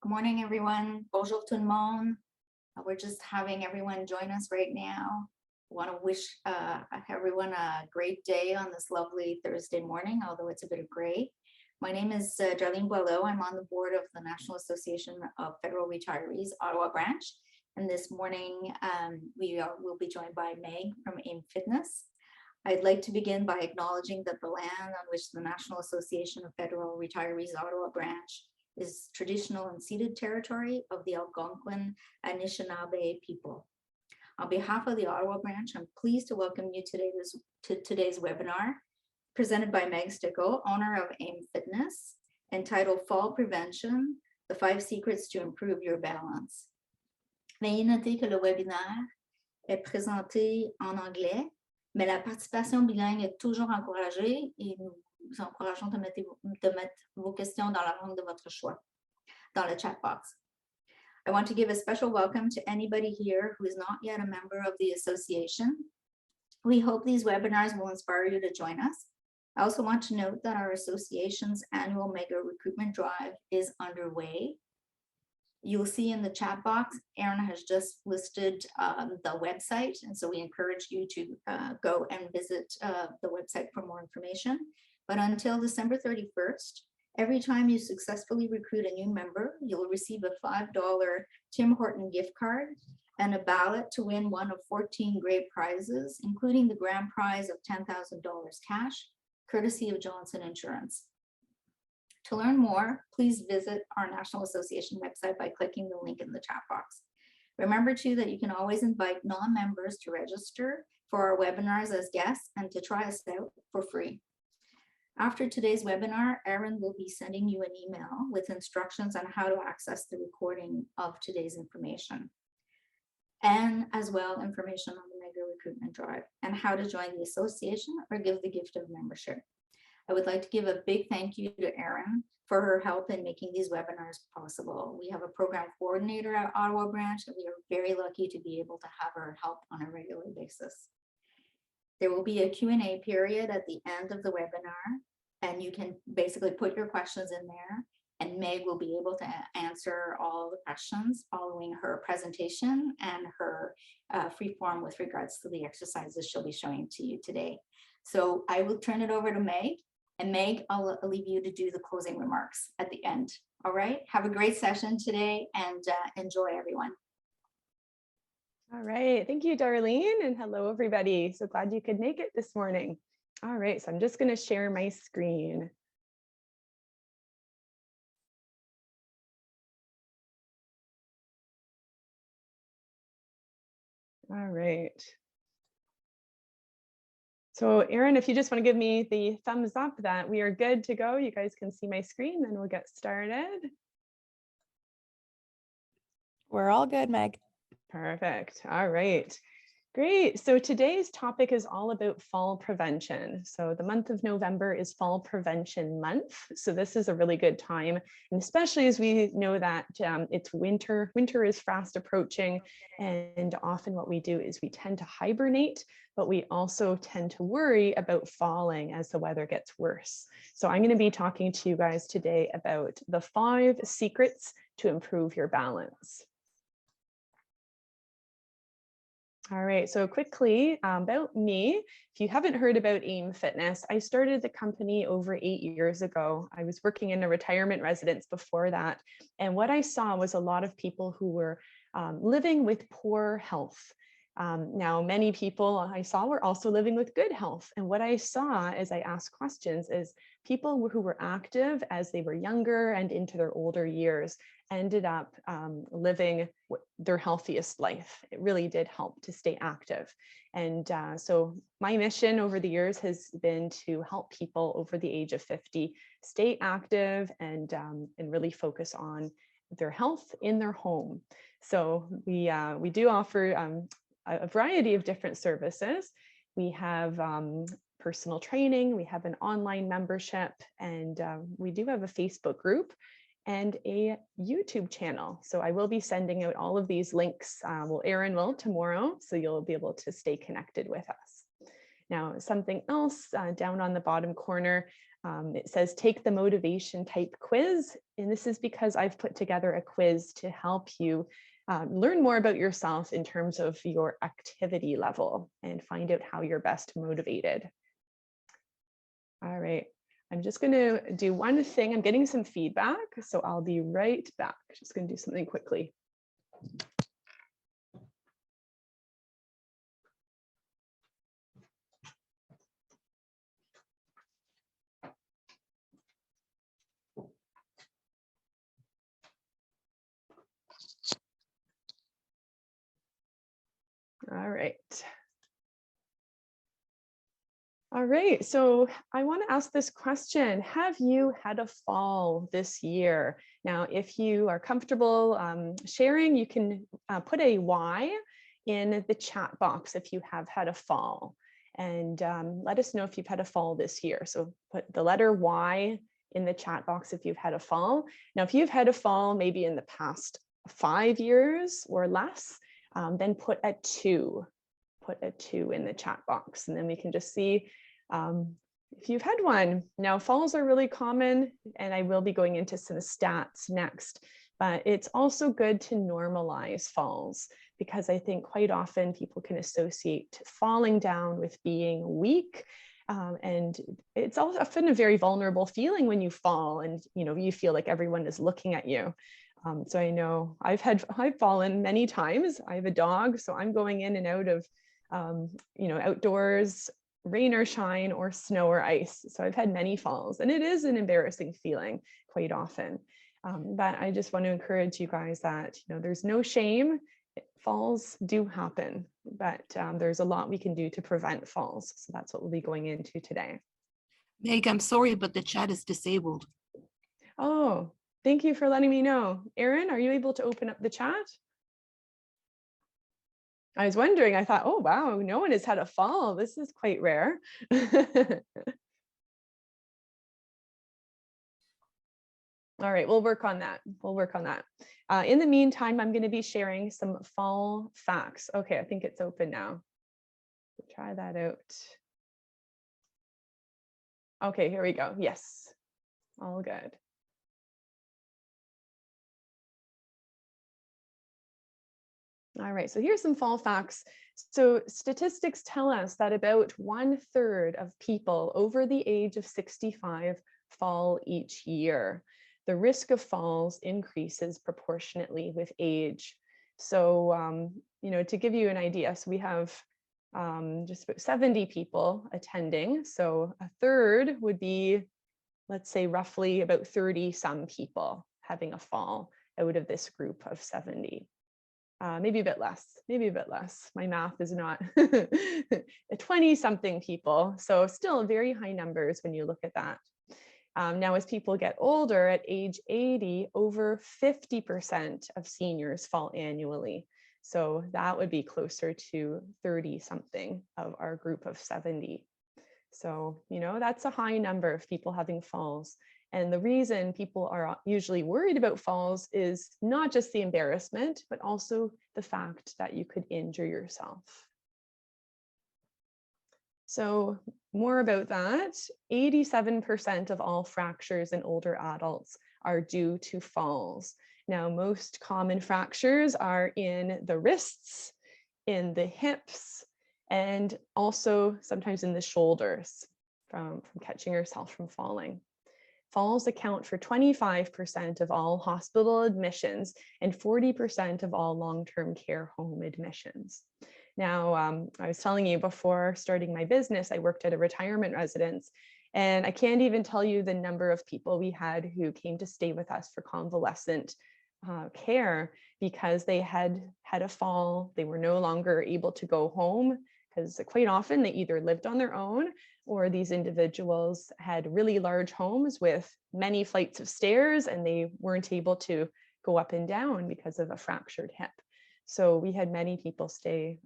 Good morning, everyone. Bonjour tout le monde. We're just having everyone join us right now. I want to wish everyone a great day on this lovely Thursday morning, although it's a bit of gray. My name is Darlene Boileau. I'm on the board of the National Association of Federal Retirees, Ottawa branch. And this morning, we'll be joined by Meg from AIM Fitness. I'd like to begin by acknowledging that the land on which the National Association of Federal Retirees Ottawa branch is traditional and ceded territory of the Algonquin Anishinaabe people. On behalf of the Ottawa branch, I'm pleased to welcome you to today's webinar presented by Meg Stickl, owner of AIM Fitness, entitled Fall Prevention, the 5 Secrets to Improve Your Balance. Veuillez noter que le webinaire est présenté en anglais, mais la participation bilingue est toujours encouragée et nous vous encourageons de mettre vos questions dans la langue de votre choix, dans le chat box. I want to give a special welcome to anybody here who is not yet a member of the association. We hope these webinars will inspire you to join us. I also want to note that our association's annual mega recruitment drive is underway. You'll see in the chat box, Aaron has just listed the website, and so we encourage you to go and visit the website for more information. But until December 31st, every time you successfully recruit a new member, you'll receive a $5 Tim Horton gift card and a ballot to win one of 14 great prizes, including the grand prize of $10,000 cash, courtesy of Johnson Insurance. To learn more, please visit our National Association website by clicking the link in the chat box. Remember too that you can always invite non-members to register for our webinars as guests and to try us out for free. After today's webinar, Aaron will be sending you an email with instructions on how to access the recording of today's information, and as well information on the mega recruitment drive and how to join the association or give the gift of membership. I would like to give a big thank you to Erin for her help in making these webinars possible. We have a program coordinator at Ottawa branch, and we are very lucky to be able to have her help on a regular basis. There will be a Q&A period at the end of the webinar, and you can basically put your questions in there, and Meg will be able to answer all the questions following her presentation and her free form with regards to the exercises she'll be showing to you today. So I will turn it over to Meg. And Meg, I'll leave you to do the closing remarks at the end. All right, have a great session today and enjoy, everyone. All right, thank you, Darlene, and hello, everybody. So glad you could make it this morning. All right, so I'm just going to share my screen. All right. So Aaron, if you just want to give me the thumbs up that we are good to go, you guys can see my screen, then we'll get started. We're all good, Meg. Perfect. All right. Great. So today's topic is all about fall prevention. So the month of November is Fall Prevention Month. So this is a really good time, and especially as we know that it's winter. Winter is fast approaching, and often what we do is we tend to hibernate, but we also tend to worry about falling as the weather gets worse. So I'm going to be talking to you guys today about the 5 secrets to improve your balance. All right, so quickly about me, if you haven't heard about AIM Fitness, I started the company over 8 years ago. I was working in a retirement residence before that. And what I saw was a lot of people who were living with poor health. Now, many people I saw were also living with good health. And what I saw as I asked questions is people who were active as they were younger and into their older years ended up living their healthiest life. It really did help to stay active. And so my mission over the years has been to help people over the age of 50 stay active and really focus on their health in their home. So we do offer a variety of different services. We have personal training, we have an online membership, and we do have a Facebook group and a YouTube channel. So I will be sending out all of these links, Aaron will tomorrow, so you'll be able to stay connected with us. Now, something else down on the bottom corner, It says take the motivation type quiz. And this is because I've put together a quiz to help you learn more about yourself in terms of your activity level and find out how you're best motivated. All right, I'm just going to do one thing. I'm getting some feedback, so I'll be right back. Just going to do something quickly. All right. All right, so I want to ask this question. Have you had a fall this year? Now, if you are comfortable sharing, you can put a Y in the chat box if you have had a fall. And let us know if you've had a fall this year. So put the letter Y in the chat box if you've had a fall. Now, if you've had a fall maybe in the past 5 years or less, then put a 2. Put a 2 in the chat box, and then we can just see if you've had one. Now, falls are really common, and I will be going into some stats next, but it's also good to normalize falls, because I think quite often people can associate falling down with being weak. And it's often a very vulnerable feeling when you fall and you feel like everyone is looking at you. So I know I've fallen many times. I have a dog, so I'm going in and out of outdoors, rain or shine, or snow or ice. So I've had many falls, and it is an embarrassing feeling quite often. But I just want to encourage you guys that there's no shame. Falls do happen, but there's a lot we can do to prevent falls. So that's what we'll be going into today. Meg, I'm sorry, but the chat is disabled. Oh, thank you for letting me know. Erin, are you able to open up the chat? I was wondering, I thought, oh, wow, no one has had a fall. This is quite rare. All right, we'll work on that. We'll work on that. In the meantime, I'm going to be sharing some fall facts. Okay, I think it's open now. Try that out. Okay, here we go. Yes, all good. All right, so here's some fall facts. So statistics tell us that about 1/3 of people over the age of 65 fall each year. The risk of falls increases proportionately with age. So, to give you an idea, so we have just about 70 people attending. So 1/3 would be, let's say, roughly about 30 some people having a fall out of this group of 70. Maybe a bit less, My math is not 20 something people. So still very high numbers when you look at that. Now, as people get older, at age 80, over 50% of seniors fall annually. So that would be closer to 30 something of our group of 70. So, that's a high number of people having falls. And the reason people are usually worried about falls is not just the embarrassment, but also the fact that you could injure yourself. So more about that, 87% of all fractures in older adults are due to falls. Now, most common fractures are in the wrists, in the hips, and also sometimes in the shoulders from catching yourself from falling. Falls account for 25% of all hospital admissions and 40% of all long-term care home admissions. Now, I was telling you before starting my business, I worked at a retirement residence, and I can't even tell you the number of people we had who came to stay with us for convalescent care because they had had a fall. They were no longer able to go home because quite often they either lived on their own or these individuals had really large homes with many flights of stairs and they weren't able to go up and down because of a fractured hip. So we had many people stay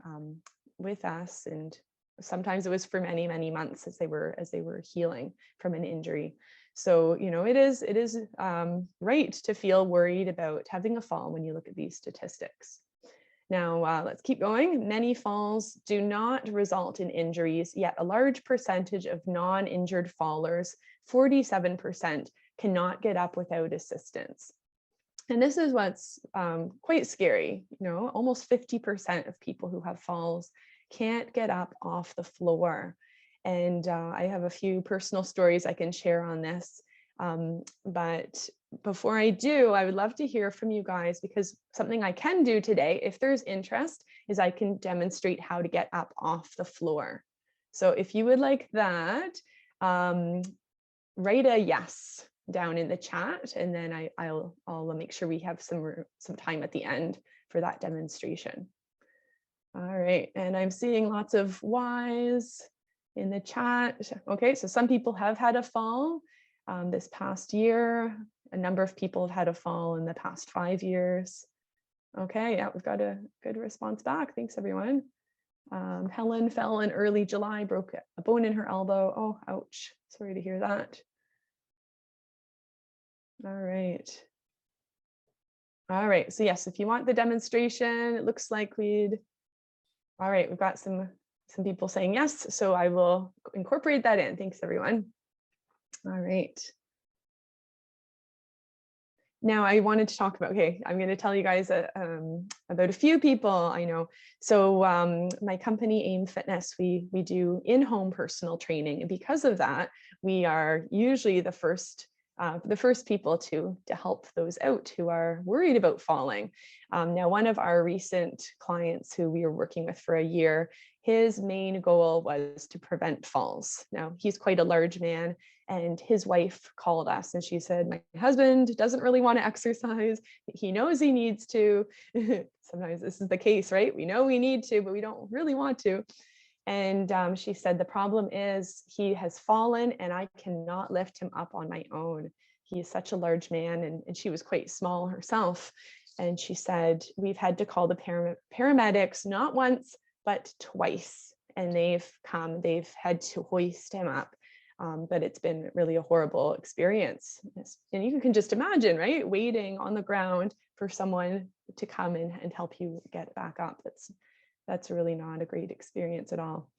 with us, and sometimes it was for many, many months as they were healing from an injury. So, it is right to feel worried about having a fall when you look at these statistics. Now, let's keep going. Many falls do not result in injuries, yet a large percentage of non-injured fallers 47% cannot get up without assistance. And this is what's quite scary. Almost 50% of people who have falls can't get up off the floor. And I have a few personal stories I can share on this. But before I do, I would love to hear from you guys, because something I can do today, if there's interest, is I can demonstrate how to get up off the floor. So if you would like that, write a yes down in the chat, and then I'll make sure we have some time at the end for that demonstration. All right, and I'm seeing lots of Y's in the chat. Okay, so some people have had a fall this past year. A number of people have had a fall in the past 5 years. Okay, yeah, we've got a good response back. Thanks, everyone. Helen fell in early July, broke a bone in her elbow. Oh, ouch. Sorry to hear that. All right. All right, so yes, if you want the demonstration, it looks like all right, we've got some people saying yes, so I will incorporate that in. Thanks, everyone. All right. Now I wanted to talk about, okay, I'm going to tell you guys about a few people I know. So my company, AIM Fitness, we do in-home personal training. And because of that, we are usually the first people to help those out who are worried about falling. Now, one of our recent clients who we were working with for a year, his main goal was to prevent falls. Now, he's quite a large man, and his wife called us and she said, my husband doesn't really want to exercise. He knows he needs to. Sometimes this is the case, right? We know we need to, but we don't really want to. And she said, the problem is he has fallen and I cannot lift him up on my own. He is such a large man, and she was quite small herself. And she said, we've had to call the paramedics not once, but twice. And they've had to hoist him up. But it's been really a horrible experience. And you can just imagine, right? Waiting on the ground for someone to come in and help you get back up. That's really not a great experience at all.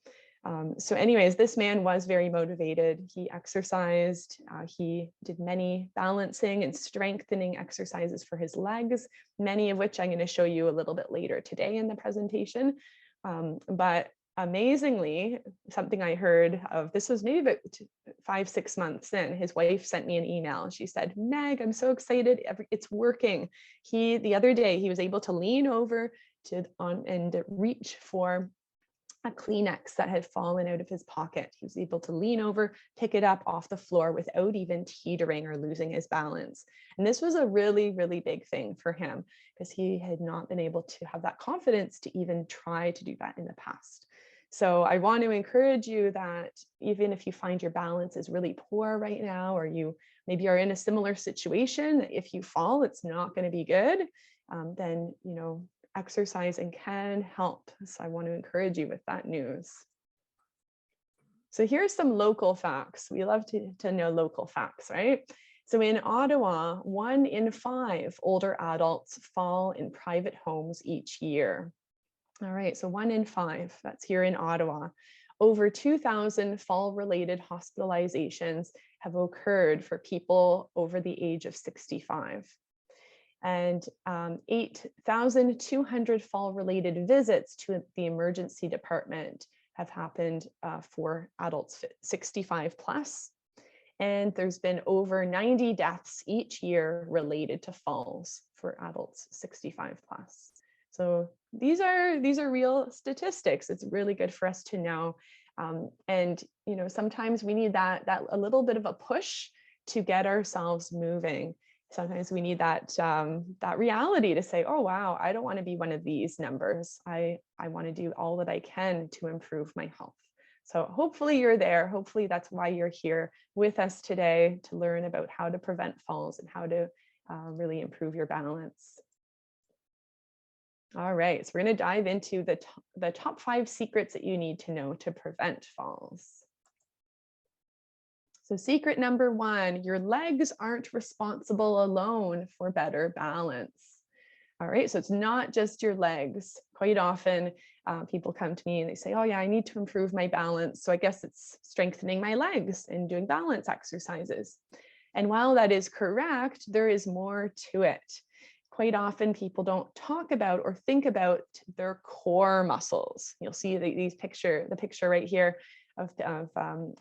So anyways, this man was very motivated. He exercised. He did many balancing and strengthening exercises for his legs, many of which I'm going to show you a little bit later today in the presentation. But amazingly, something I heard of, this was maybe about 5-6 months in, his wife sent me an email and she said, Meg, I'm so excited. It's working. The other day, he was able to lean over and reach for a Kleenex that had fallen out of his pocket. He was able to lean over, pick it up off the floor without even teetering or losing his balance. And this was a really, really big thing for him because he had not been able to have that confidence to even try to do that in the past. So I want to encourage you that even if you find your balance is really poor right now, or you maybe are in a similar situation, if you fall, it's not going to be good, then, exercising can help. So I want to encourage you with that news. So here's some local facts. We love to know local facts, right? So in Ottawa, 1 in 5 older adults fall in private homes each year. All right, so 1 in 5, that's here in Ottawa. Over 2,000 fall-related hospitalizations have occurred for people over the age of 65. And 8,200 fall-related visits to the emergency department have happened for adults 65 plus. And there's been over 90 deaths each year related to falls for adults 65 plus. So these are real statistics. It's really good for us to know. And sometimes we need that a little bit of a push to get ourselves moving. Sometimes we need that reality to say, oh, wow, I don't want to be one of these numbers. I want to do all that I can to improve my health. So hopefully you're there. Hopefully that's why you're here with us today, to learn about how to prevent falls and how to really improve your balance. All right, so we're going to dive into the top 5 secrets that you need to know to prevent falls. So secret number 1, your legs aren't responsible alone for better balance. All right, so it's not just your legs. Quite often people come to me and they say, oh yeah, I need to improve my balance. So I guess it's strengthening my legs and doing balance exercises. And while that is correct, there is more to it. Quite often people don't talk about or think about their core muscles. You'll see the picture right here of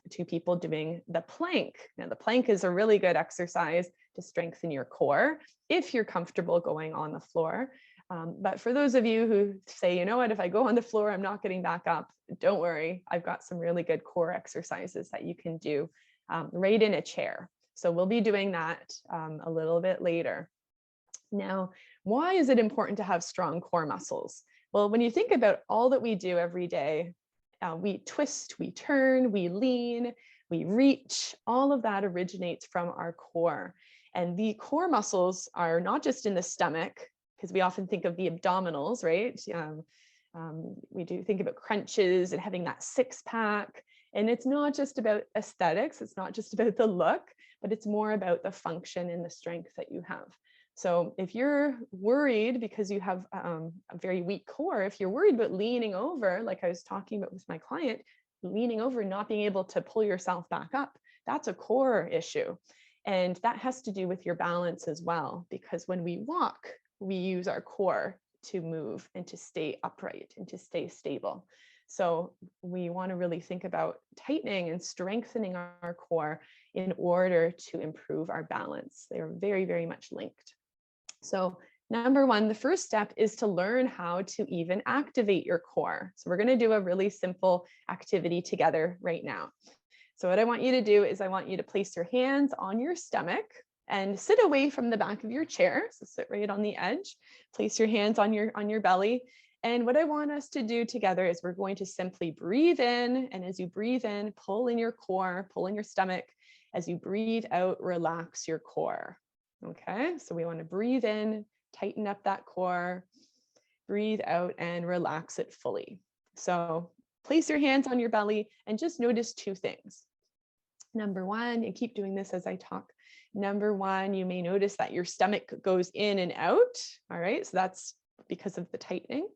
two people doing the plank. Now the plank is a really good exercise to strengthen your core if you're comfortable going on the floor. But for those of you who say, you know what, if I go on the floor, I'm not getting back up, don't worry. I've got some really good core exercises that you can do right in a chair. So we'll be doing that a little bit later. Now, why is it important to have strong core muscles? Well, when you think about all that we do every day, we twist, we turn, we lean, we reach, all of that originates from our core. And the core muscles are not just in the stomach, because we often think of the abdominals, right? We do think about crunches and having that six pack. And it's not just about aesthetics, it's not just about the look, but it's more about the function and the strength that you have. So if you're worried because you have a very weak core, if you're worried about leaning over, like I was talking about with my client, leaning over and not being able to pull yourself back up, that's a core issue. And that has to do with your balance as well, because when we walk, we use our core to move and to stay upright and to stay stable. So we want to really think about tightening and strengthening our core in order to improve our balance. They are very, very much linked. So number one, the first step is to learn how to even activate your core. So we're going to do a really simple activity together right now. So what I want you to do is I want you to place your hands on your stomach and sit away from the back of your chair. So sit right on the edge, place your hands on your belly. And what I want us to do together is we're going to simply breathe in. And as you breathe in, pull in your core, pull in your stomach. As you breathe out, relax your core. Okay, so we want to breathe in, tighten up that core, breathe out and relax it fully. So place your hands on your belly and just notice two things. Number one, and keep doing this as I talk. Number one, you may notice that your stomach goes in and out. All right, so that's because of the tightening.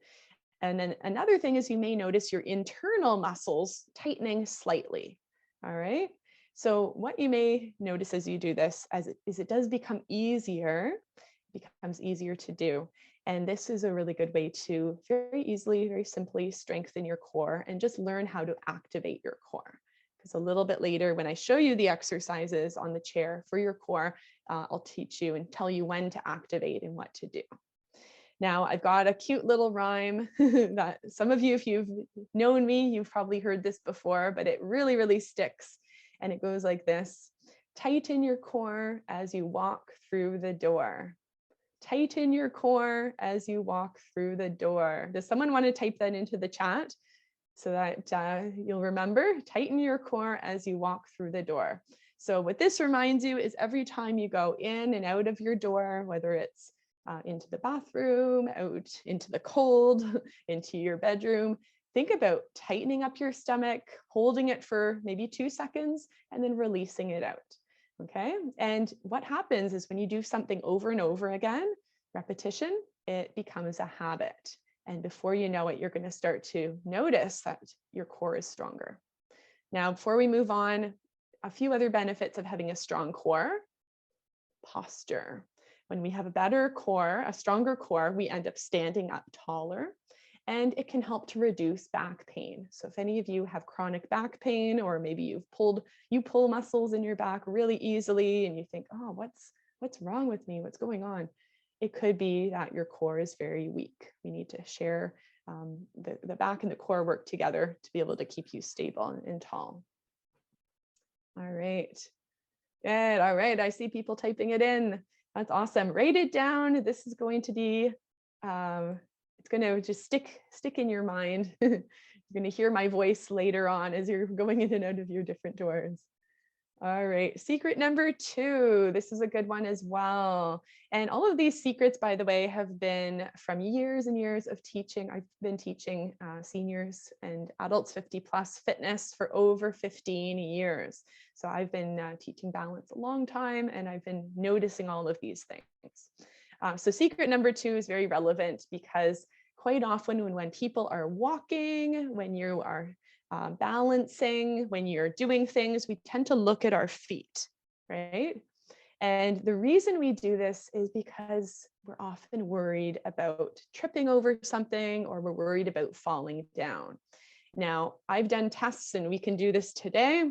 And then another thing is you may notice your internal muscles tightening slightly. All right. So what you may notice as you do this is it does become easier, it becomes easier to do. And this is a really good way to very easily, very simply strengthen your core and just learn how to activate your core. Because a little bit later, when I show you the exercises on the chair for your core, I'll teach you and tell you when to activate and what to do. Now, I've got a cute little rhyme that some of you, if you've known me, you've probably heard this before, but it really, really sticks. And it goes like this: tighten your core as you walk through the door. Tighten your core as you walk through the door. Does someone want to type that into the chat so that you'll remember? Tighten your core as you walk through the door. So what this reminds you is every time you go in and out of your door, whether it's into the bathroom, out into the cold, into your bedroom, think about tightening up your stomach, holding it for maybe 2 seconds, and then releasing it out. Okay. And what happens is when you do something over and over again, repetition, it becomes a habit. And before you know it, you're going to start to notice that your core is stronger. Now, before we move on, a few other benefits of having a strong core. Posture. When we have a better core, a stronger core, we end up standing up taller. And it can help to reduce back pain. So if any of you have chronic back pain, or maybe you pull muscles in your back really easily and you think, oh, what's wrong with me? What's going on? It could be that your core is very weak. We need to share the back and the core work together to be able to keep you stable and tall. All right. Good. All right. I see people typing it in. That's awesome. Write it down. This is going to be it's going to just stick in your mind. You're going to hear my voice later on as you're going in and out of your different doors. All right, secret number 2. This is a good one as well. And all of these secrets, by the way, have been from years and years of teaching. I've been teaching seniors and adults 50+ fitness for over 15 years. So I've been teaching balance a long time, and I've been noticing all of these things. So secret number 2 is very relevant because quite often when people are walking, when you are balancing, when you're doing things, we tend to look at our feet, right? And the reason we do this is because we're often worried about tripping over something, or we're worried about falling down. Now, I've done tests, and we can do this today,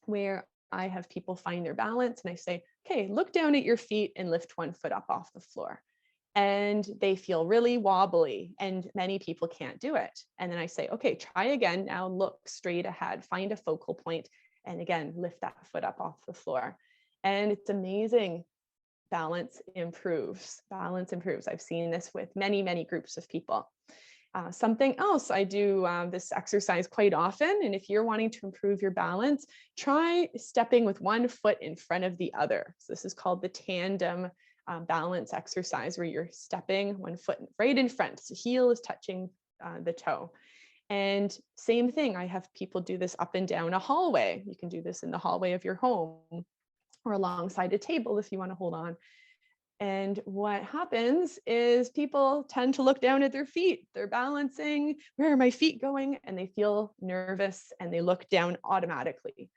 where I have people find their balance and I say, okay, look down at your feet and lift one foot up off the floor. And they feel really wobbly, and many people can't do it. And then I say, okay, try again. Now look straight ahead, find a focal point, and again, lift that foot up off the floor. And it's amazing. Balance improves. Balance improves. I've seen this with many, many groups of people. Something else, I do this exercise quite often. And if you're wanting to improve your balance, try stepping with one foot in front of the other. So this is called the tandem balance exercise, where you're stepping one foot right in front. So heel is touching the toe. And same thing, I have people do this up and down a hallway. You can do this in the hallway of your home, or alongside a table if you want to hold on. And what happens is people tend to look down at their feet. They're balancing, where are my feet going? And they feel nervous and they look down automatically.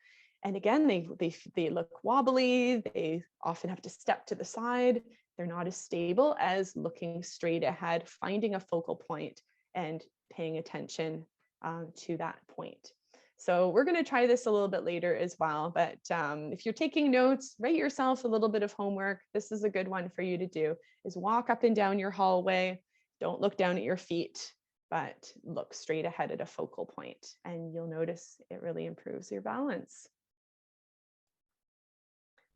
And again, they look wobbly. They often have to step to the side. They're not as stable as looking straight ahead, finding a focal point and paying attention to that point. So we're going to try this a little bit later as well. But if you're taking notes, write yourself a little bit of homework. This is a good one for you to do, is walk up and down your hallway. Don't look down at your feet, but look straight ahead at a focal point, and you'll notice it really improves your balance.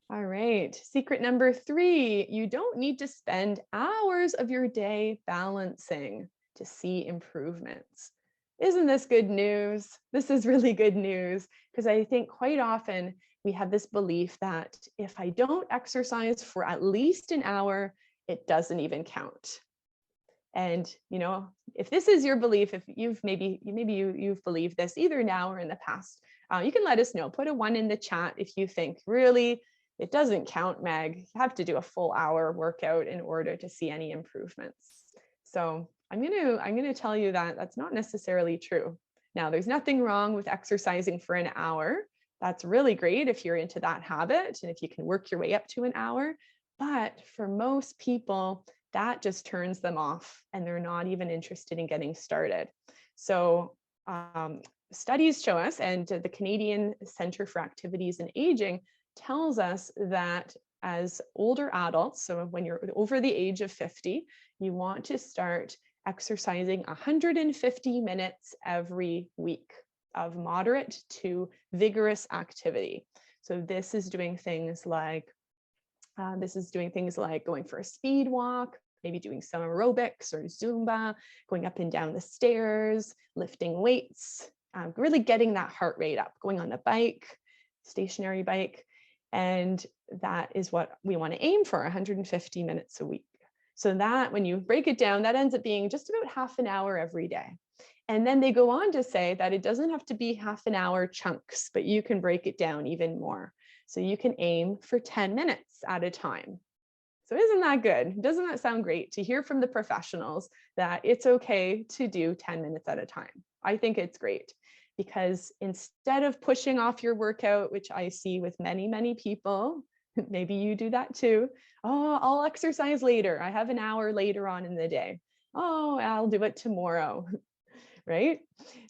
All right, secret number 3, you don't need to spend hours of your day balancing to see improvements. Isn't this good news? This is really good news, because I think quite often we have this belief that if I don't exercise for at least an hour, it doesn't even count. And you know, if this is your belief, if you've you've believed this either now or in the past, you can let us know. Put a 1 in the chat if you think really it doesn't count, Meg. You have to do a full hour workout in order to see any improvements. So I'm going to tell you that that's not necessarily true. Now, there's nothing wrong with exercising for an hour. That's really great if you're into that habit and if you can work your way up to an hour. But for most people, that just turns them off and they're not even interested in getting started. So studies show us, and the Canadian Centre for Activities and Aging tells us that as older adults, so when you're over the age of 50, you want to start exercising 150 minutes every week of moderate to vigorous activity. So this is doing things like going for a speed walk, maybe doing some aerobics or Zumba, going up and down the stairs, lifting weights, really getting that heart rate up, going on the bike, stationary bike. And that is what we want to aim for, 150 minutes a week. So that when you break it down, that ends up being just about half an hour every day. And then they go on to say that it doesn't have to be half an hour chunks, but you can break it down even more. So you can aim for 10 minutes at a time. So isn't that good? Doesn't that sound great to hear from the professionals that it's okay to do 10 minutes at a time? I think it's great, because instead of pushing off your workout, which I see with many, many people, maybe you do that too. Oh, I'll exercise later. I have an hour later on in the day. Oh, I'll do it tomorrow, right?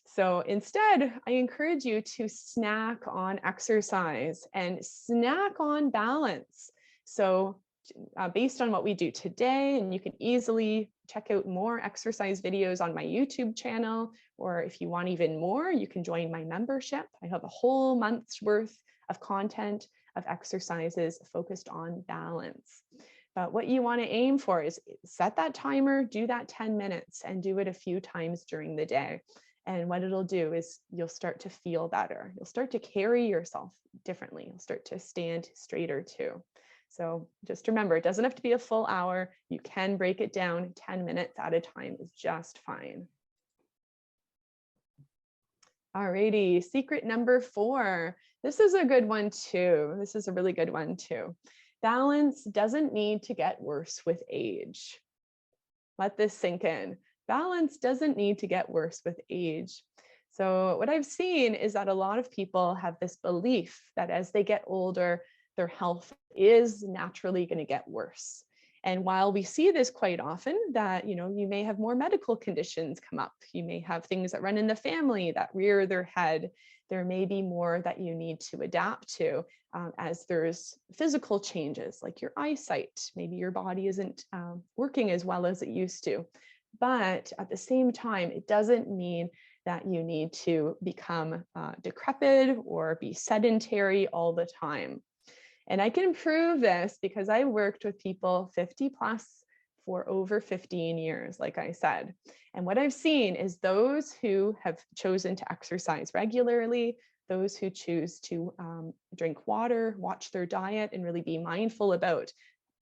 So instead, I encourage you to snack on exercise and snack on balance. So based on what we do today, and you can easily check out more exercise videos on my YouTube channel, or if you want even more, you can join my membership. I have a whole month's worth of content of exercises focused on balance. But what you want to aim for is set that timer, do that 10 minutes, and do it a few times during the day. And what it'll do is you'll start to feel better. You'll start to carry yourself differently. You'll start to stand straighter too. So just remember, it doesn't have to be a full hour. You can break it down. 10 minutes at a time is just fine. Alrighty, secret number 4. This is a good one too. This is a really good one too. Balance doesn't need to get worse with age. Let this sink in. Balance doesn't need to get worse with age. So what I've seen is that a lot of people have this belief that as they get older, their health is naturally going to get worse. And while we see this quite often, that, you may have more medical conditions come up, you may have things that run in the family that rear their head, there may be more that you need to adapt to as there's physical changes like your eyesight, maybe your body isn't working as well as it used to. But at the same time, it doesn't mean that you need to become decrepit or be sedentary all the time. And I can prove this because I worked with people 50 plus for over 15 years, like I said. And what I've seen is those who have chosen to exercise regularly, those who choose to drink water, watch their diet, and really be mindful about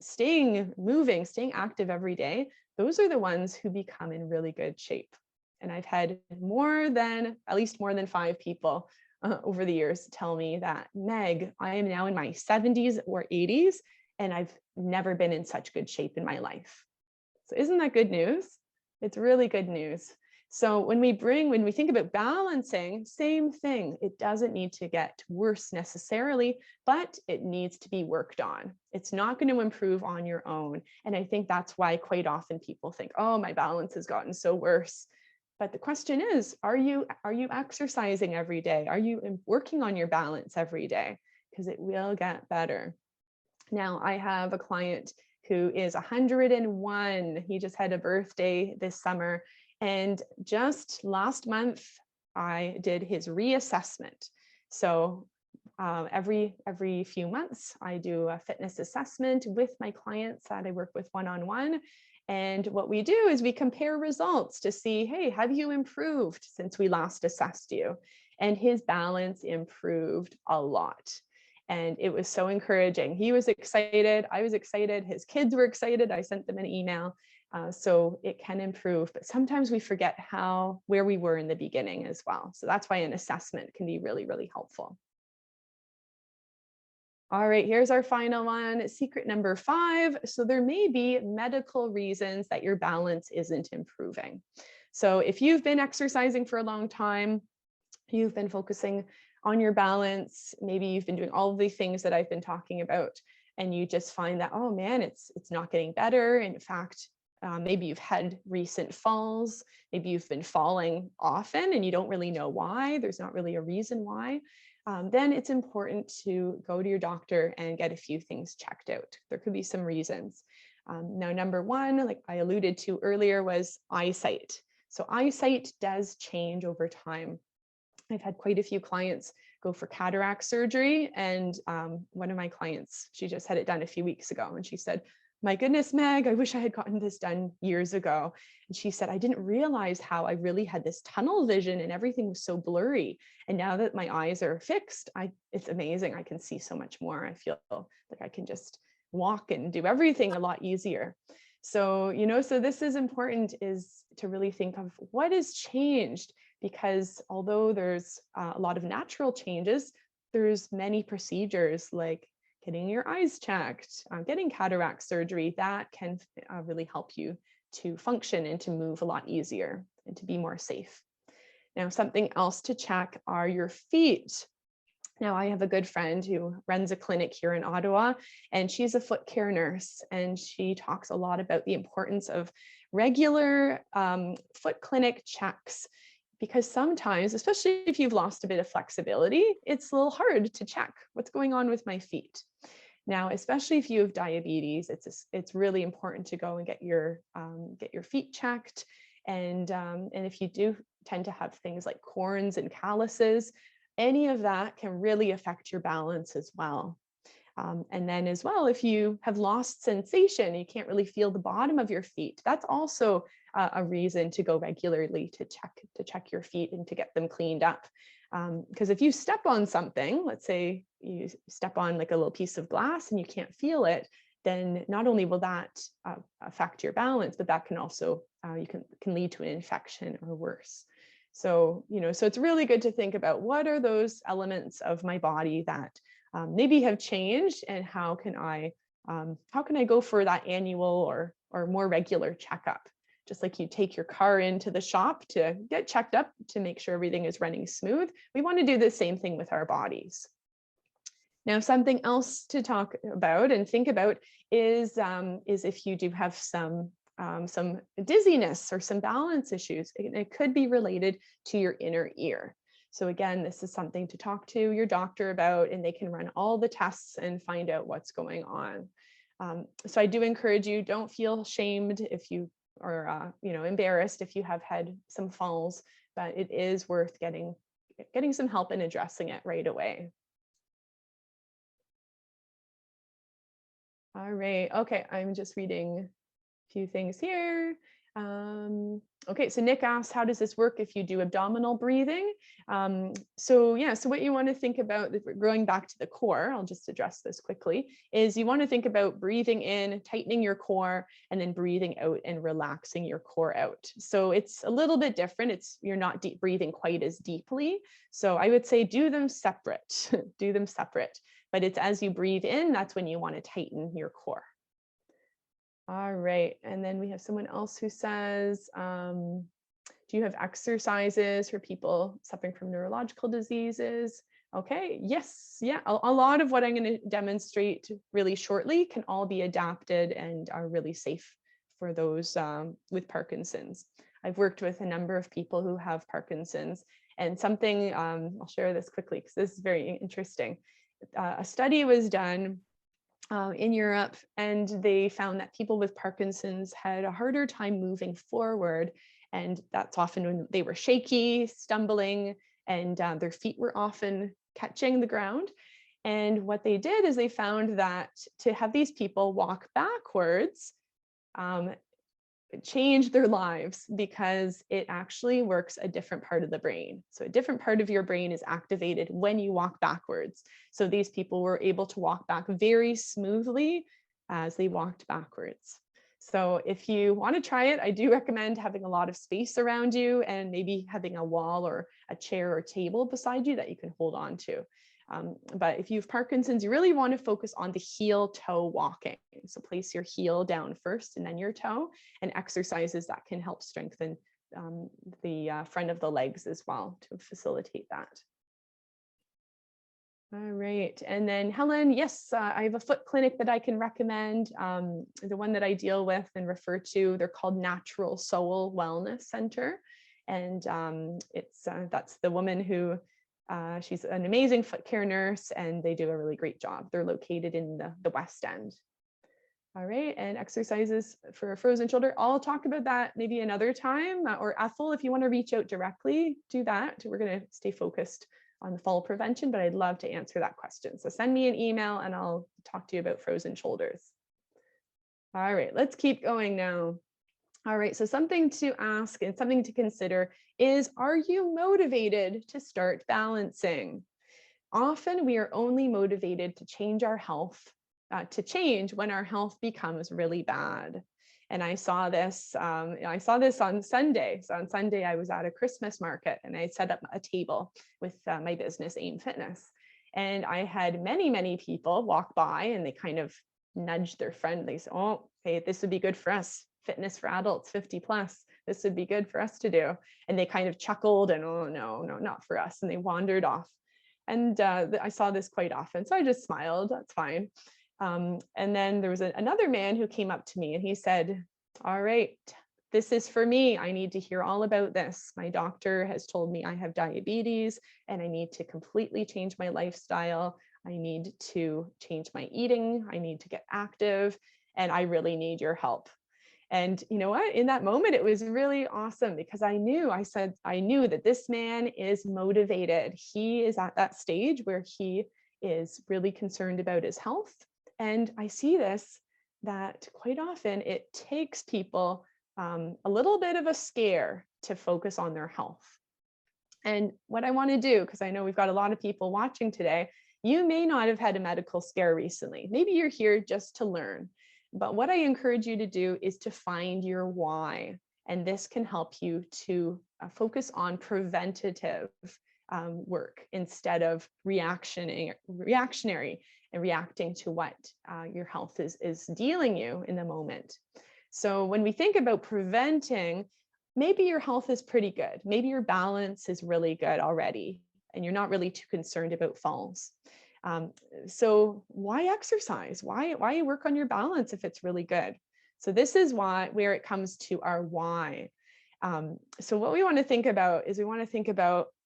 staying moving, staying active every day, those are the ones who become in really good shape. And I've had at least more than 5 people over the years tell me that, Meg, I am now in my 70s or 80s, and I've never been in such good shape in my life. So isn't that good news? It's really good news. So when we think about balancing, same thing. It doesn't need to get worse necessarily, but it needs to be worked on. It's not going to improve on your own. And I think that's why quite often people think, oh, my balance has gotten so worse. But the question is, are you exercising every day? Are you working on your balance every day? Because it will get better. Now, I have a client who is 101. He just had a birthday this summer. And just last month, I did his reassessment. So every few months, I do a fitness assessment with my clients that I work with one-on-one. And what we do is we compare results to see, hey, have you improved since we last assessed you? And his balance improved a lot. And it was so encouraging. He was excited. I was excited. His kids were excited. I sent them an email. So it can improve, but sometimes we forget where we were in the beginning as well. So that's why an assessment can be really, really helpful. All right, here's our final one, secret number 5. So there may be medical reasons that your balance isn't improving. So if you've been exercising for a long time, you've been focusing on your balance, maybe you've been doing all of the things that I've been talking about, and you just find that, oh man, it's not getting better. In fact, maybe you've had recent falls, maybe you've been falling often and you don't really know why, there's not really a reason why, then it's important to go to your doctor and get a few things checked out. There could be some reasons. Now, number 1, like I alluded to earlier, was eyesight. So eyesight does change over time. I've had quite a few clients go for cataract surgery, and one of my clients, she just had it done a few weeks ago, and she said, my goodness, Meg, I wish I had gotten this done years ago. And she said, I didn't realize how I really had this tunnel vision and everything was so blurry. And now that my eyes are fixed, it's amazing. I can see so much more. I feel like I can just walk and do everything a lot easier. So, so this is important, is to really think of what has changed, because although there's a lot of natural changes, there's many procedures like getting your eyes checked, getting cataract surgery, that can really help you to function and to move a lot easier and to be more safe. Now, something else to check are your feet. Now, I have a good friend who runs a clinic here in Ottawa, and she's a foot care nurse, and she talks a lot about the importance of regular foot clinic checks. Because sometimes, especially if you've lost a bit of flexibility, it's a little hard to check what's going on with my feet. Now, especially if you have diabetes, it's really important to go and get your feet checked. And if you do tend to have things like corns and calluses, any of that can really affect your balance as well. And then as well, if you have lost sensation, you can't really feel the bottom of your feet, that's also a reason to go regularly to check your feet and to get them cleaned up. Because if you step on something, let's say you step on like a little piece of glass and you can't feel it, then not only will that affect your balance, but that can also can lead to an infection or worse. So, so it's really good to think about what are those elements of my body that maybe have changed, and how can I how can I go for that annual or more regular checkup? Just like you take your car into the shop to get checked up to make sure everything is running smooth, we want to do the same thing with our bodies. Now, something else to talk about and think about is if you do have some dizziness or some balance issues, it could be related to your inner ear. So again, this is something to talk to your doctor about, and they can run all the tests and find out what's going on. So I do encourage you, don't feel shamed if you or embarrassed if you have had some falls, but it is worth getting some help and addressing it right away. All right, okay, I'm just reading a few things here. Okay, so Nick asks, how does this work if you do abdominal breathing? So what you want to think about, going back to the core, I'll just address this quickly, is you want to think about breathing in, tightening your core, and then breathing out and relaxing your core out. So it's a little bit different. You're not deep breathing quite as deeply. So I would say do them separate, do them separate. But it's as you breathe in, that's when you want to tighten your core. All right, and then we have someone else who says, do you have exercises for people suffering from neurological diseases? Okay, yes, yeah, a lot of what I'm going to demonstrate really shortly can all be adapted and are really safe for those with Parkinson's. I've worked with a number of people who have Parkinson's, and something, I'll share this quickly because this is very interesting. A study was done in Europe, and they found that people with Parkinson's had a harder time moving forward, and that's often when they were shaky, stumbling, and their feet were often catching the ground. And what they did is they found that to have these people walk backwards change their lives, because it actually works a different part of the brain. So a different part of your brain is activated when you walk backwards. So these people were able to walk back very smoothly as they walked backwards. So if you want to try it, I do recommend having a lot of space around you and maybe having a wall or a chair or table beside you that you can hold on to. But if you have Parkinson's, you really want to focus on the heel-toe walking. So place your heel down first and then your toe, and exercises that can help strengthen the front of the legs as well to facilitate that. All right, and then Helen, yes, I have a foot clinic that I can recommend. The one that I deal with and refer to, they're called Natural Soul Wellness Center. And that's the woman who, she's an amazing foot care nurse, and they do a really great job. They're located in the West End. All right, and exercises for a frozen shoulder. I'll talk about that maybe another time, or Ethel, if you want to reach out directly, do that. We're going to stay focused on the fall prevention, but I'd love to answer that question. So send me an email and I'll talk to you about frozen shoulders. All right, let's keep going now. All right, so something to ask and something to consider is, are you motivated to start balancing? Often we are only motivated to change our health, when our health becomes really bad. And I saw this on Sunday. So on Sunday, I was at a Christmas market and I set up a table with my business, AIM Fitness. And I had many, many people walk by and they kind of nudged their friend. They said, oh, hey, this would be good for us. Fitness for adults, 50 plus. This would be good for us to do. And they kind of chuckled and, oh, no, not for us. And they wandered off. And I saw this quite often. So I just smiled, that's fine. And then there was another man who came up to me and he said, all right, this is for me. I need to hear all about this. My doctor has told me I have diabetes and I need to completely change my lifestyle. I need to change my eating. I need to get active and I really need your help. And you know what, in that moment, it was really awesome because I knew that this man is motivated. He is at that stage where he is really concerned about his health. And I see this, that quite often it takes people a little bit of a scare to focus on their health. And what I want to do, because I know we've got a lot of people watching today, you may not have had a medical scare recently. Maybe you're here just to learn. But what I encourage you to do is to find your why. And this can help you to focus on preventative work instead of reactionary. and reacting to what your health is dealing you in the moment. So when we think about preventing, maybe your health is pretty good. Maybe your balance is really good already, and you're not really too concerned about falls. So why exercise? Why work on your balance if it's really good? So this is where it comes to our why. So what we want to think about is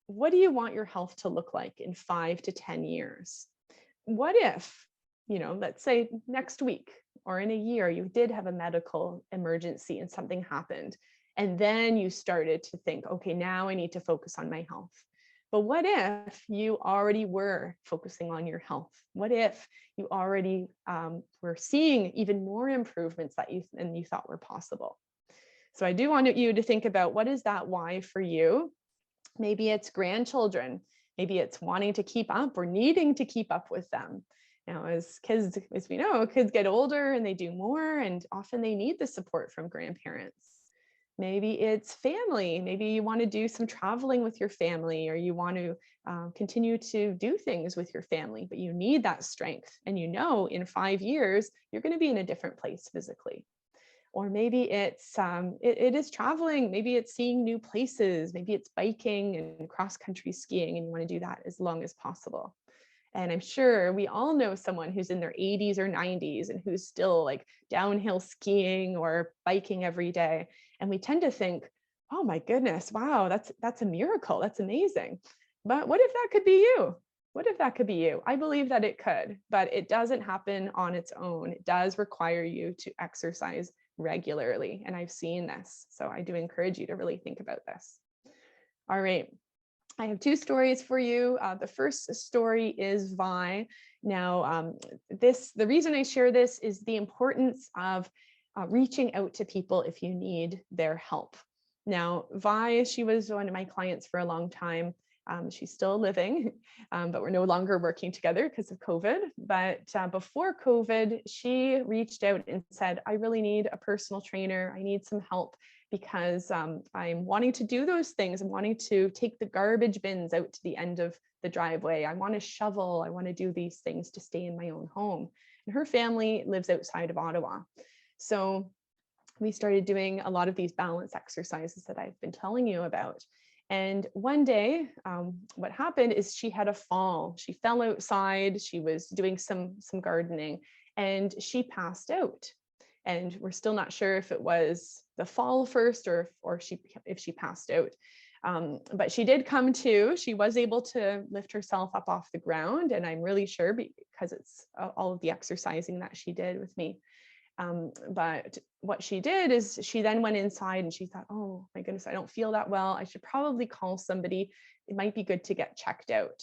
what do you want your health to look like in 5 to 10 years? What if, let's say next week or in a year, you did have a medical emergency and something happened, and then you started to think, okay, now I need to focus on my health. But what if you already were focusing on your health? What if you already were seeing even more improvements than you thought were possible? So I do want you to think about, what is that why for you? Maybe it's grandchildren. Maybe it's wanting to keep up or needing to keep up with them. Now, as we know, kids get older and they do more, and often they need the support from grandparents. Maybe it's family. Maybe you want to do some traveling with your family, or you want to continue to do things with your family, but you need that strength. And in 5 years, you're going to be in a different place physically. Or maybe it is traveling. Maybe it's seeing new places. Maybe it's biking and cross-country skiing, and you want to do that as long as possible. And I'm sure we all know someone who's in their 80s or 90s and who's still like downhill skiing or biking every day. And we tend to think, oh my goodness, wow, that's a miracle. That's amazing. But what if that could be you? What if that could be you? I believe that it could, but it doesn't happen on its own. It does require you to exercise regularly. And I've seen this. So I do encourage you to really think about this. All right. I have 2 stories for you. The first story is Vi. Now, the reason I share this is the importance of reaching out to people if you need their help. Now, Vi, she was one of my clients for a long time. She's still living, but we're no longer working together because of COVID. But before COVID, she reached out and said, I really need a personal trainer. I need some help because I'm wanting to do those things. I'm wanting to take the garbage bins out to the end of the driveway. I want to shovel. I want to do these things to stay in my own home. And her family lives outside of Ottawa. So we started doing a lot of these balance exercises that I've been telling you about. And one day, what happened is she had a fall. She fell outside. She was doing some gardening, and she passed out. And we're still not sure if it was the fall first or if she passed out. But she did come to. She was able to lift herself up off the ground, and I'm really sure because it's all of the exercising that she did with me. But what she did is she then went inside and she thought, oh my goodness, I don't feel that well. I should probably call somebody. It might be good to get checked out.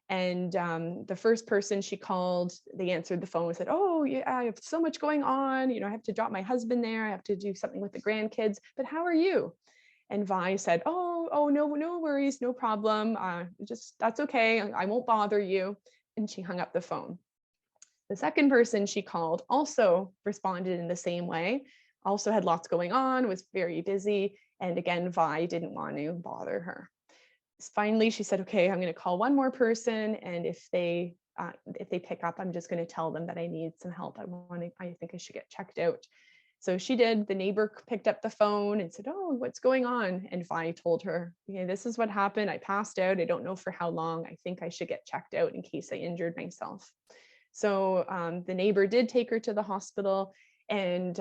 And the first person she called, they answered the phone and said, oh yeah, I have so much going on. I have to drop my husband there. I have to do something with the grandkids, but how are you? And Vi said, oh, no worries, no problem. That's okay. I won't bother you. And she hung up the phone. The second person she called also responded in the same way, also had lots going on, was very busy. And again, Vi didn't want to bother her. Finally, she said, okay, I'm going to call one more person. And if they pick up, I'm just going to tell them that I need some help. I think I should get checked out. So she did. The neighbor picked up the phone and said, oh, what's going on? And Vi told her, okay, this is what happened. I passed out. I don't know for how long. I think I should get checked out in case I injured myself. So the neighbor did take her to the hospital, and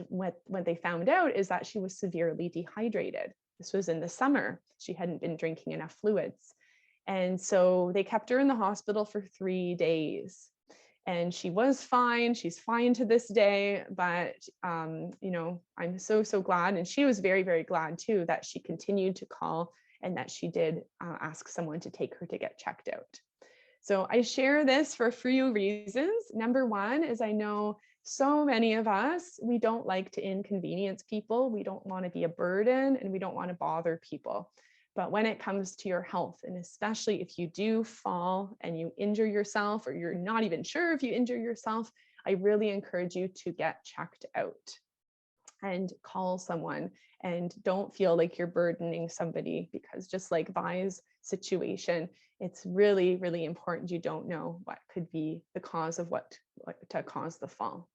what they found out is that she was severely dehydrated. This was in the summer. She hadn't been drinking enough fluids. And so they kept her in the hospital for 3 days. And she was fine. She's fine to this day. But, I'm so glad. And she was very, very glad, too, that she continued to call and that she did ask someone to take her to get checked out. So I share this for a few reasons. Number one is I know so many of us, we don't like to inconvenience people. We don't want to be a burden, and we don't want to bother people. But when it comes to your health, and especially if you do fall and you injure yourself, or you're not even sure if you injure yourself, I really encourage you to get checked out and call someone, and don't feel like you're burdening somebody, because just like Vi's situation, it's really, really important. You don't know what could be the cause of what to cause the fall.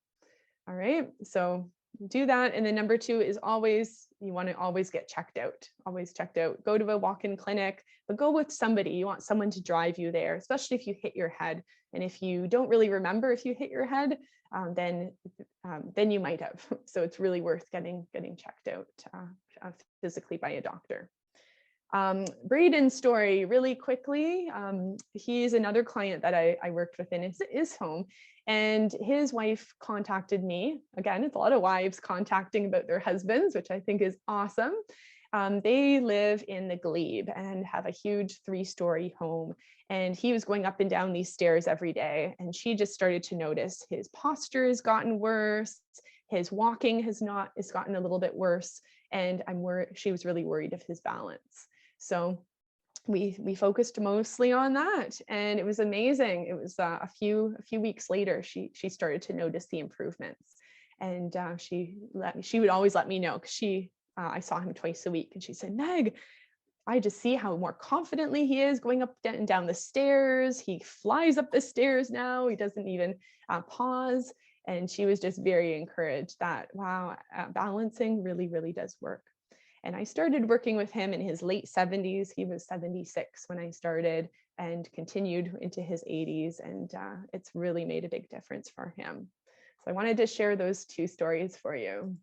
All right, so do that. And then number 2 is always, you want to always get checked out, always checked out. Go to a walk-in clinic, but go with somebody. You want someone to drive you there, especially if you hit your head. And if you don't really remember if you hit your head, then you might have. So it's really worth getting checked out physically by a doctor. Braden's story, really quickly. He's another client that I worked with in his home, and his wife contacted me. Again, it's a lot of wives contacting about their husbands, which I think is awesome. They live in the Glebe and have a huge 3-story home. And he was going up and down these stairs every day. And she just started to notice his posture has gotten worse. His walking has gotten a little bit worse. And she was really worried of his balance. So we focused mostly on that, and it was amazing. It was a few weeks later, she started to notice the improvements, and she would always let me know, because I saw him twice a week, and she said, Meg, I just see how more confidently he is going up and down the stairs. He flies up the stairs now. He doesn't even pause. And she was just very encouraged that, wow, balancing really, really does work. And I started working with him in his late 70s. He was 76 when I started, and continued into his 80s. And it's really made a big difference for him. So I wanted to share those 2 stories for you.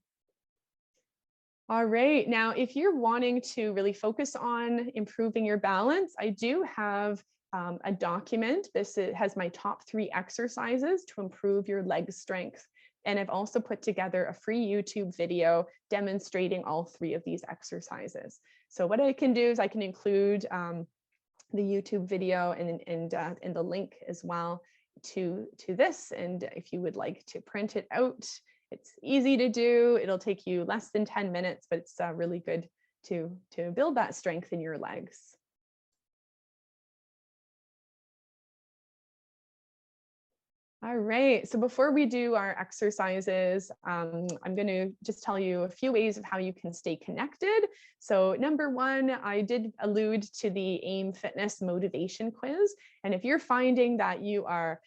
All right, now, if you're wanting to really focus on improving your balance, I do have a document. This has my top 3 exercises to improve your leg strength. And I've also put together a free YouTube video demonstrating all 3 of these exercises. So what I can do is I can include the YouTube video and the link as well to this. And if you would like to print it out, it's easy to do. It'll take you less than 10 minutes, but it's really good to build that strength in your legs. All right, so before we do our exercises, I'm going to just tell you a few ways of how you can stay connected. So number 1, I did allude to the AIM Fitness motivation quiz. And if you're finding that you are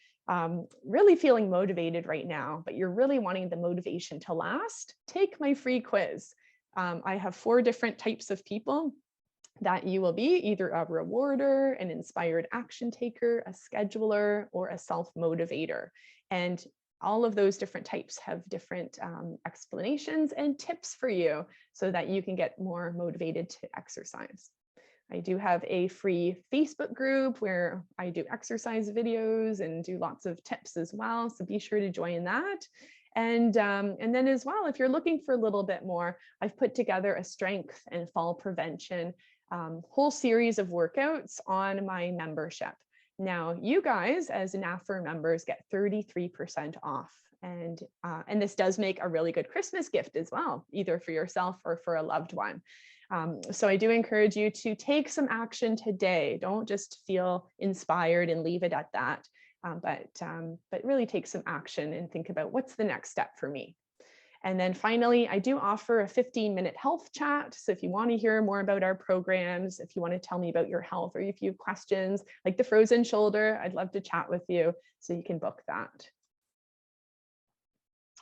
really feeling motivated right now, but you're really wanting the motivation to last, take my free quiz. I have 4 different types of people that you will be, either a rewarder, an inspired action taker, a scheduler, or a self-motivator. And all of those different types have different explanations and tips for you so that you can get more motivated to exercise. I do have a free Facebook group where I do exercise videos and do lots of tips as well. So be sure to join that. And then as well, if you're looking for a little bit more, I've put together a strength and fall prevention whole series of workouts on my membership. Now, you guys as NAFR members get 33% off. And this does make a really good Christmas gift as well, either for yourself or for a loved one. So I do encourage you to take some action today. Don't just feel inspired and leave it at that, but really take some action and think about what's the next step for me. And then finally, I do offer a 15-minute health chat. So if you want to hear more about our programs, if you want to tell me about your health, or if you have questions like the frozen shoulder, I'd love to chat with you, so you can book that.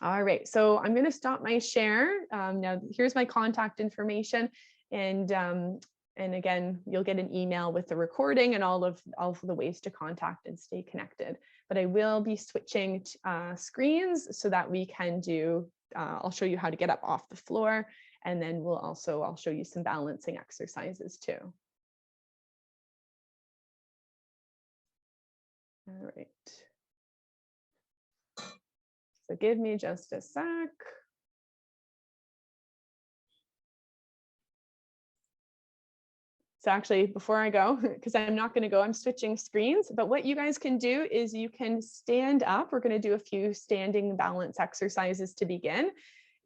All right, so I'm going to stop my share. Now here's my contact information. And again, you'll get an email with the recording and all of the ways to contact and stay connected. But I will be switching screens so that we can do, I'll show you how to get up off the floor, and then I'll show you some balancing exercises too. All right. So give me just a sec. So actually, before I go, because I'm not going to go, I'm switching screens. But what you guys can do is you can stand up. We're going to do a few standing balance exercises to begin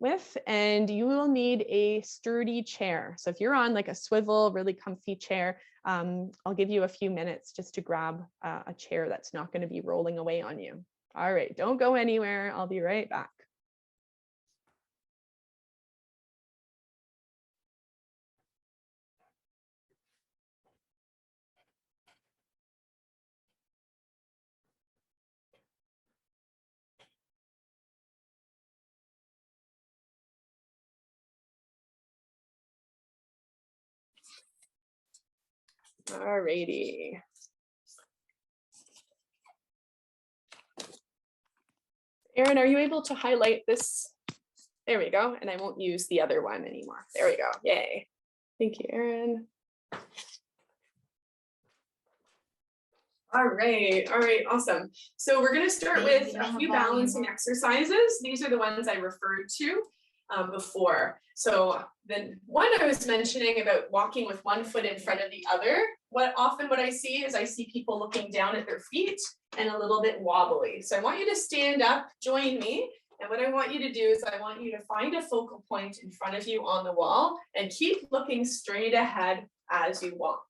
with, and you will need a sturdy chair. So if you're on like a swivel, really comfy chair, I'll give you a few minutes just to grab a chair that's not going to be rolling away on you. All right, don't go anywhere. I'll be right back. All righty. Erin, are you able to highlight this? There we go. And I won't use the other one anymore. There we go. Yay. Thank you, Erin. All right, awesome. So we're going to start with a few balancing exercises. These are the ones I referred to before. So the one I was mentioning about walking with one foot in front of the other, what I see is I see people looking down at their feet and a little bit wobbly. So I want you to stand up, join me. And what I want you to do is I want you to find a focal point in front of you on the wall and keep looking straight ahead as you walk.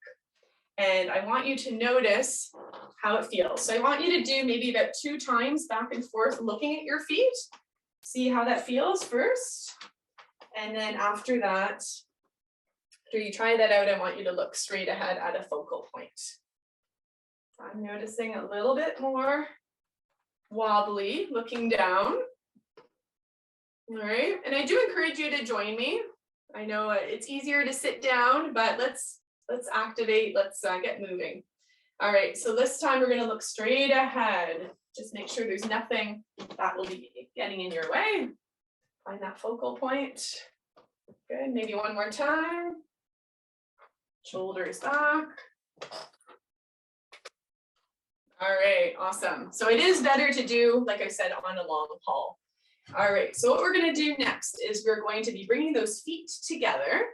And I want you to notice how it feels. So I want you to do maybe about 2 times back and forth looking at your feet. See how that feels first. And then after that, after you try that out, I want you to look straight ahead at a focal point. I'm noticing a little bit more wobbly looking down. All right, and I do encourage you to join me. I know it's easier to sit down, but let's activate, let's get moving. All right, so this time we're gonna look straight ahead. Just make sure there's nothing that will be getting in your way. Find that focal point. Good, maybe one more time. Shoulders back. All right, awesome. So it is better to do, like I said, on a long haul. All right, so what we're gonna do next is we're going to be bringing those feet together.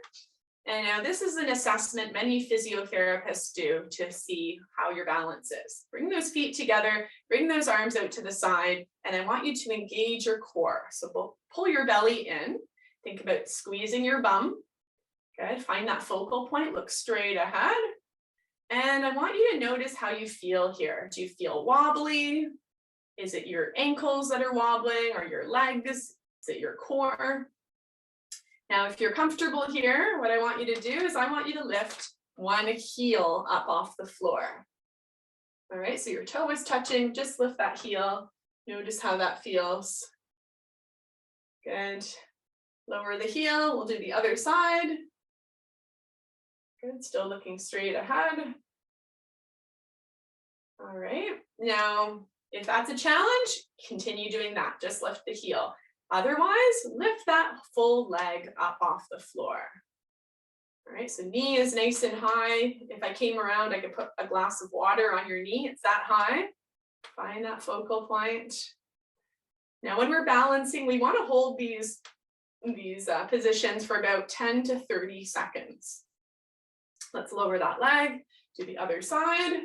And now this is an assessment many physiotherapists do to see how your balance is. Bring those feet together, bring those arms out to the side, and I want you to engage your core. So pull your belly in, think about squeezing your bum. Good, find that focal point, look straight ahead. And I want you to notice how you feel here. Do you feel wobbly? Is it your ankles that are wobbling or your legs? Is it your core? Now, if you're comfortable here, what I want you to do is I want you to lift one heel up off the floor. All right, so your toe is touching, just lift that heel. Notice how that feels. Good. Lower the heel, we'll do the other side. Good, still looking straight ahead. All right, now, if that's a challenge, continue doing that, just lift the heel. Otherwise, lift that full leg up off the floor. All right, so knee is nice and high. If I came around, I could put a glass of water on your knee. It's that high. Find that focal point. Now, when we're balancing, we want to hold these positions for about 10 to 30 seconds. Let's lower that leg, do the other side.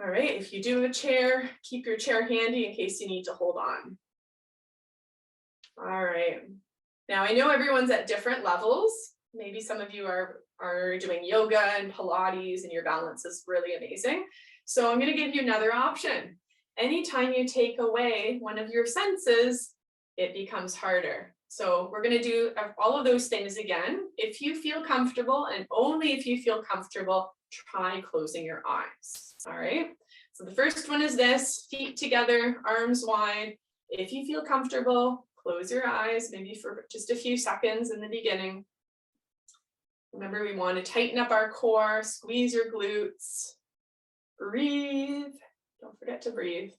All right, if you do have a chair, keep your chair handy in case you need to hold on. All right, now I know everyone's at different levels. Maybe some of you are doing yoga and Pilates and your balance is really amazing. So I'm gonna give you another option. Anytime you take away one of your senses, it becomes harder. So we're gonna do all of those things again. If you feel comfortable, and only if you feel comfortable, try closing your eyes, all right? So the first one is this, feet together, arms wide. If you feel comfortable, close your eyes, maybe for just a few seconds in the beginning. Remember, we want to tighten up our core, squeeze your glutes, breathe. Don't forget to breathe.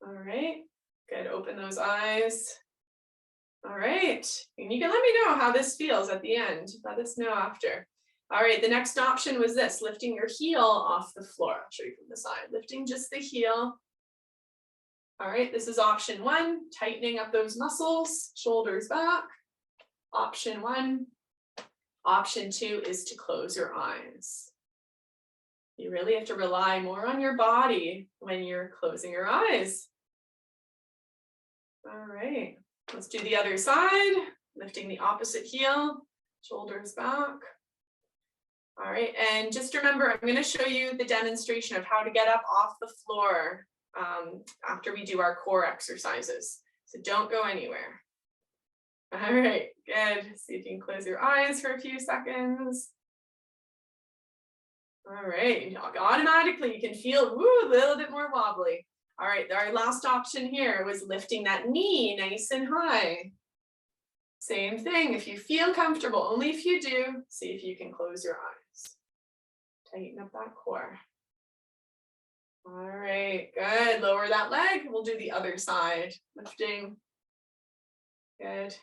All right, good, open those eyes. All right, and you can let me know how this feels at the end. Let us know after. All right, the next option was this, lifting your heel off the floor. I'll show you from the side, lifting just the heel. All right, this is option 1, tightening up those muscles, shoulders back. Option 1. Option 2 is to close your eyes. You really have to rely more on your body when you're closing your eyes. All right, let's do the other side, lifting the opposite heel, shoulders back. All right, and just remember, I'm going to show you the demonstration of how to get up off the floor after we do our core exercises. So don't go anywhere. All right, good. See if you can close your eyes for a few seconds. All right, automatically you can feel a little bit more wobbly. All right, our last option here was lifting that knee nice and high. Same thing, if you feel comfortable, only if you do, see if you can close your eyes. Tighten up that core. All right, good. Lower that leg. We'll do the other side. Lifting. Good.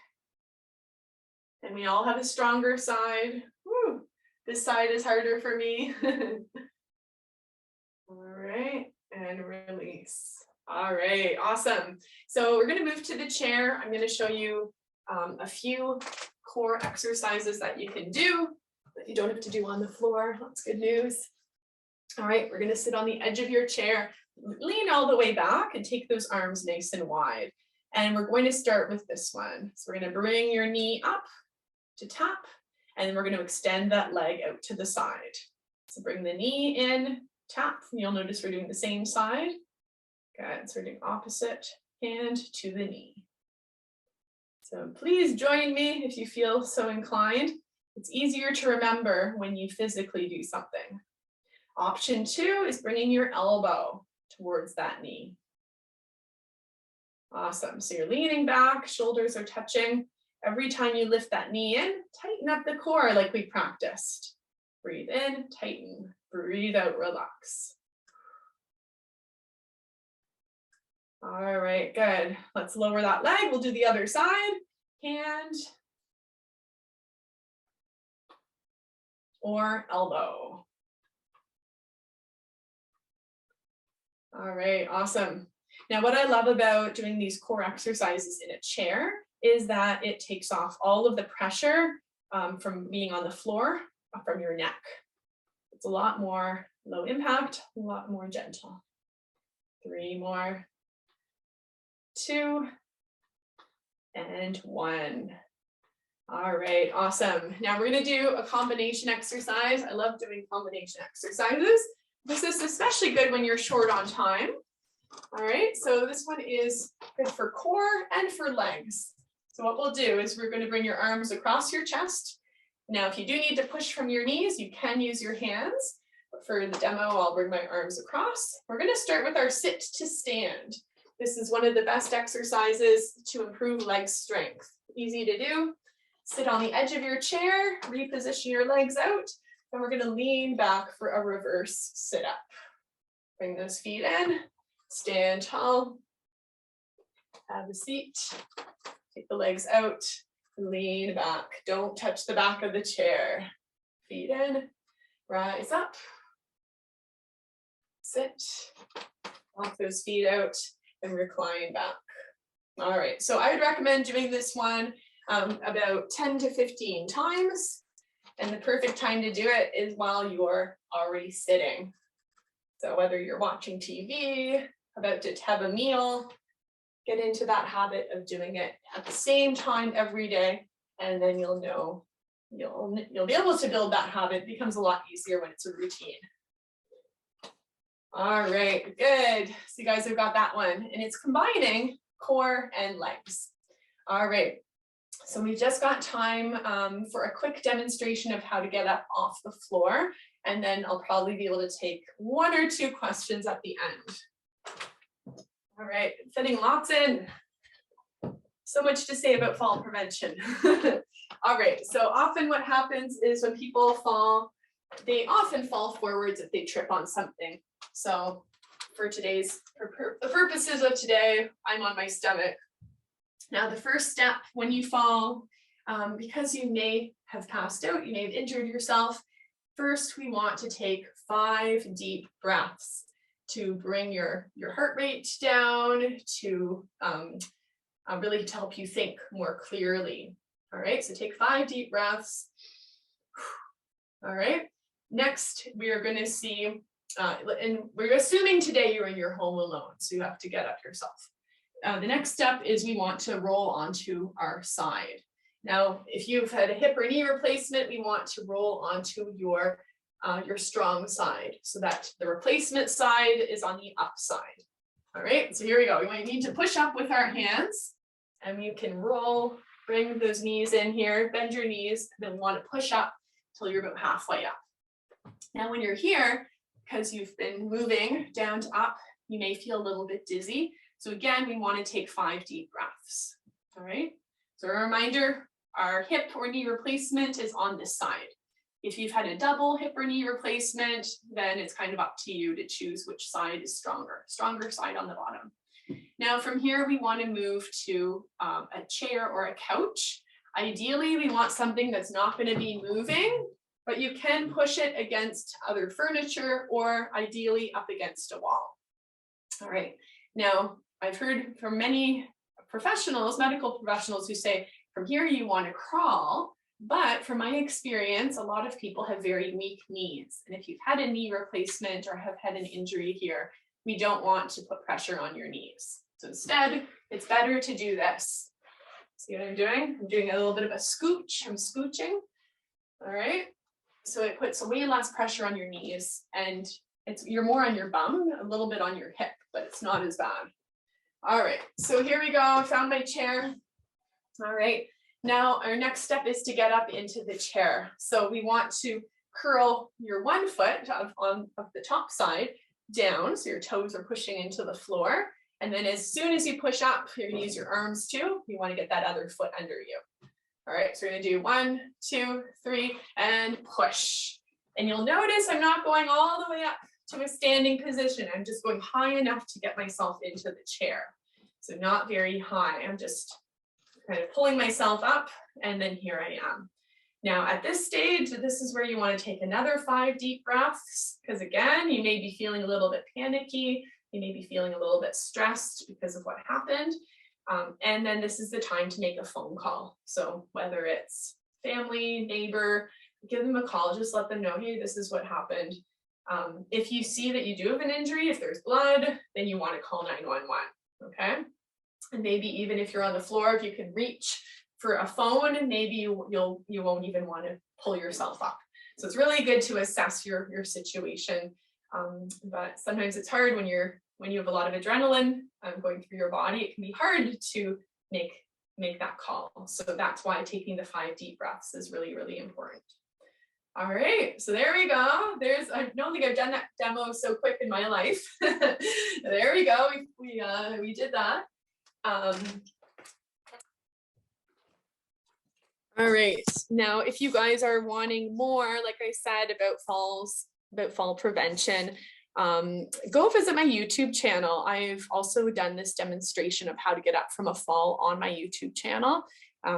And we all have a stronger side. Woo. This side is harder for me. All right, and release. All right, awesome. So we're gonna move to the chair. I'm gonna show you a few core exercises that you can do that you don't have to do on the floor. That's good news. All right, we're gonna sit on the edge of your chair, lean all the way back and take those arms nice and wide. And we're going to start with this one. So we're gonna bring your knee up to tap, and then we're gonna extend that leg out to the side. So bring the knee in, tap, and you'll notice we're doing the same side. Good, so we're doing opposite hand to the knee. So please join me if you feel so inclined. It's easier to remember when you physically do something. Option 2 is bringing your elbow towards that knee. Awesome, so you're leaning back, shoulders are touching. Every time you lift that knee in, tighten up the core like we practiced. Breathe in, tighten, breathe out, relax. All right, good. Let's lower that leg. We'll do the other side. Hand or elbow. All right, awesome. Now, what I love about doing these core exercises in a chair is that it takes off all of the pressure from being on the floor from your neck. It's a lot more low impact, a lot more gentle. 3 more. 2 and 1. All right, awesome. Now we're going to do a combination exercise. I love doing combination exercises. This is especially good when you're short on time. All right, so this one is good for core and for legs. So what we'll do is we're going to bring your arms across your chest. Now, if you do need to push from your knees, you can use your hands. But for the demo, I'll bring my arms across. We're going to start with our sit to stand. This is one of the best exercises to improve leg strength. Easy to do. Sit on the edge of your chair, reposition your legs out, and we're going to lean back for a reverse sit up. Bring those feet in, stand tall, have a seat, take the legs out, lean back. Don't touch the back of the chair. Feet in, rise up, sit, walk those feet out, and recline back. All right, so I would recommend doing this one about 10 to 15 times. And the perfect time to do it is while you're already sitting. So whether you're watching TV, about to have a meal, get into that habit of doing it at the same time every day. And then you'll know, you'll be able to build that habit. It becomes a lot easier when it's a routine. All right, good. So you guys have got that one. And it's combining core and legs. All right. So we just got time for a quick demonstration of how to get up off the floor. And then I'll probably be able to take 1 or 2 questions at the end. All right, fitting lots in. So much to say about fall prevention. All right, so often what happens is when people fall, they often fall forwards if they trip on something. So for the purposes of today, I'm on my stomach. Now, the first step when you fall, because you may have passed out, you may have injured yourself, first we want to take 5 deep breaths to bring your heart rate down, to really to help you think more clearly. All right, so take 5 deep breaths. All right, next we are going to see, and we're assuming today you're in your home alone, so you have to get up yourself. The next step is we want to roll onto our side. Now, if you've had a hip or knee replacement, we want to roll onto your strong side so that the replacement side is on the up side. All right, so here we go. We might need to push up with our hands, and you can roll, bring those knees in here, bend your knees, and then want to push up till you're about halfway up. Now, when you're here, because you've been moving down to up, you may feel a little bit dizzy. So again, we want to take 5 deep breaths. All right, so a reminder, our hip or knee replacement is on this side. If you've had a double hip or knee replacement, then it's kind of up to you to choose which side is stronger side on the bottom. Now from here, we want to move to a chair or a couch. Ideally, we want something that's not going to be moving, but you can push it against other furniture or ideally up against a wall. All right, now I've heard from many professionals, medical professionals, who say from here you want to crawl, but from my experience, a lot of people have very weak knees. And if you've had a knee replacement or have had an injury here, we don't want to put pressure on your knees. So instead, it's better to do this. See what I'm doing? I'm doing a little bit of a scooch. I'm scooching. All right. So it puts way less pressure on your knees, and you're more on your bum, a little bit on your hip, but it's not as bad. All right. So here we go. I found my chair. All right. Now our next step is to get up into the chair. So we want to curl your one foot of the top side down, so your toes are pushing into the floor. And then as soon as you push up, you're going to use your arms too. You want to get that other foot under you. All right, so we're going to do 1, 2, 3, and push. And you'll notice I'm not going all the way up to a standing position. I'm just going high enough to get myself into the chair. So not very high. I'm just kind of pulling myself up, and then here I am. Now at this stage, this is where you want to take another 5 deep breaths, because again, you may be feeling a little bit panicky. You may be feeling a little bit stressed because of what happened. And then this is the time to make a phone call. So whether it's family, neighbor, give them a call, just let them know, hey, this is what happened. If you see that you do have an injury, if there's blood, then you want to call 911, okay? And maybe even if you're on the floor, if you can reach for a phone, maybe you won't even want to pull yourself up. So it's really good to assess your situation. But sometimes it's hard when you have a lot of adrenaline going through your body. It can be hard to make that call. So that's why taking the 5 deep breaths is really, really important. All right, so there we go. I don't think I've done that demo so quick in my life. There we go. We did that. All right, now if you guys are wanting more, like I said, about fall prevention, go visit my YouTube channel. I've also done this demonstration of how to get up from a fall on my YouTube channel.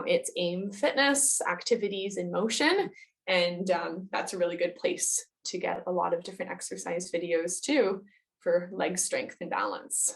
It's AIM Fitness, Activities in Motion, and that's a really good place to get a lot of different exercise videos too for leg strength and balance.